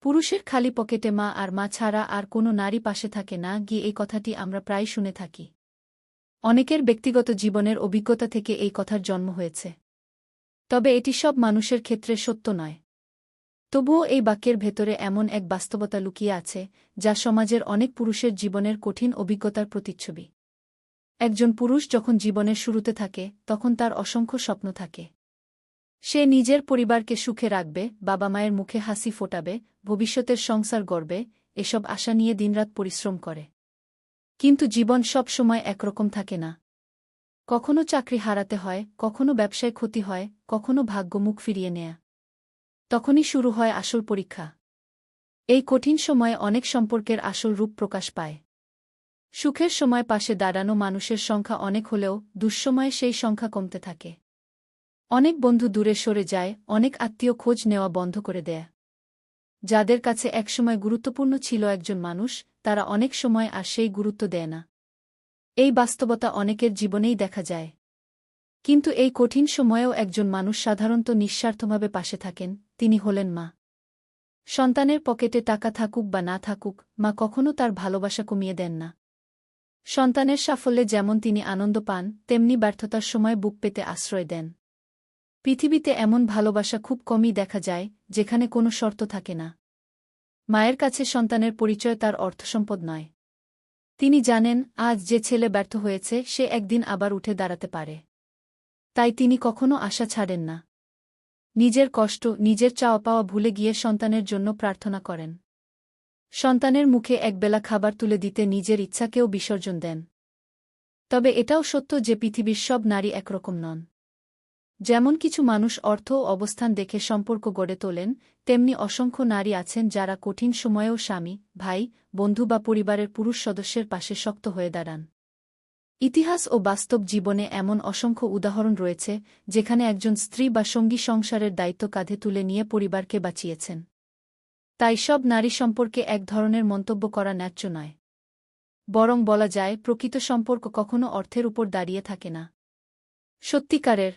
পুরুষের খালি পকেটে মা আর মা ছাড়া আর কোনো নারী পাশে থাকে না গিয়ে এই কথাটি আমরা প্রায় শুনে থাকি। অনেকের ব্যক্তিগত জীবনের অভিজ্ঞতা থেকে এই কথার জন্ম হয়েছে। তবে এটি সব মানুষের ক্ষেত্রে সত্য নয়। তবুও এই বাক্যের ভেতরে এমন এক বাস্তবতা লুকিয়ে আছে, যা সমাজের অনেক পুরুষের জীবনের কঠিন অভিজ্ঞতার প্রতিচ্ছবি। একজন পুরুষ যখন জীবনের শুরুতে থাকে, তখন তার অসংখ্য স্বপ্ন থাকে। সে নিজের পরিবারকে সুখে রাখবে, বাবা মায়ের মুখে হাসি ফোটাবে, ভবিষ্যতের সংসার গড়বে, এসব আশা নিয়ে দিনরাত পরিশ্রম করে। কিন্তু জীবন সব সময় একরকম থাকে না। কখনো চাকরি হারাতে হয়, কখনো ব্যবসায় ক্ষতি হয়, কখনো ভাগ্য মুখ ফিরিয়ে নেয়া। তখনই শুরু হয় আসল পরীক্ষা। এই কঠিন সময়ে অনেক সম্পর্কের আসল রূপ প্রকাশ পায়। সুখের সময় পাশে দাঁড়ানো মানুষের সংখ্যা অনেক হলেও দুঃসময়ে সেই সংখ্যা কমতে থাকে। অনেক বন্ধু দূরে সরে যায়, অনেক আত্মীয় খোঁজ নেওয়া বন্ধ করে দেয়। যাদের কাছে একসময় গুরুত্বপূর্ণ ছিল একজন মানুষ, তারা অনেক সময় আর সেই গুরুত্ব দেয় না। এই বাস্তবতা অনেকের জীবনেই দেখা যায়। কিন্তু এই কঠিন সময়েও একজন মানুষ সাধারণত নিঃস্বার্থভাবে পাশে থাকেন, তিনি হলেন মা। সন্তানের পকেটে টাকা থাকুক বা না থাকুক, মা কখনো তার ভালোবাসা কমিয়ে দেন না। সন্তানের সাফল্যে যেমন তিনি আনন্দ পান, তেমনি ব্যর্থতার সময় বুক পেতে আশ্রয় দেন। পৃথিবীতে এমন ভালোবাসা খুব কমই দেখা যায়, যেখানে কোনো শর্ত থাকে না। মায়ের কাছে সন্তানের পরিচয় তার অর্থসম্পদ নয়। তিনি জানেন, আজ যে ছেলে ব্যর্থ হয়েছে সে একদিন আবার উঠে দাঁড়াতে পারে। তাই তিনি কখনো আশা ছাড়েন না। নিজের কষ্ট, নিজের চাওয়া পাওয়া ভুলে গিয়ে সন্তানের জন্য প্রার্থনা করেন। সন্তানের মুখে একবেলা খাবার তুলে দিতে নিজের ইচ্ছাকেও বিসর্জন দেন। তবে এটাও সত্য যে পৃথিবীর সব নারী একরকম নন। যেমন কিছু মানুষ অর্থ ও অবস্থান দেখে সম্পর্ক গড়ে তোলেন, তেমনি অসংখ্য নারী আছেন যারা কঠিন সময়েও স্বামী, ভাই, বন্ধু বা পরিবারের পুরুষ সদস্যের পাশে শক্ত হয়ে দাঁড়ান। ইতিহাস ও বাস্তব জীবনে এমন অসংখ্য উদাহরণ রয়েছে, যেখানে একজন স্ত্রী বা সঙ্গী সংসারের দায়িত্ব কাঁধে তুলে নিয়ে পরিবারকে বাঁচিয়েছেন। তাই সব নারী সম্পর্কে এক ধরনের মন্তব্য করা ন্যায্য নয়। বরং বলা যায়, প্রকৃত সম্পর্ক কখনো অর্থের উপর দাঁড়িয়ে থাকে না। সত্যিকারের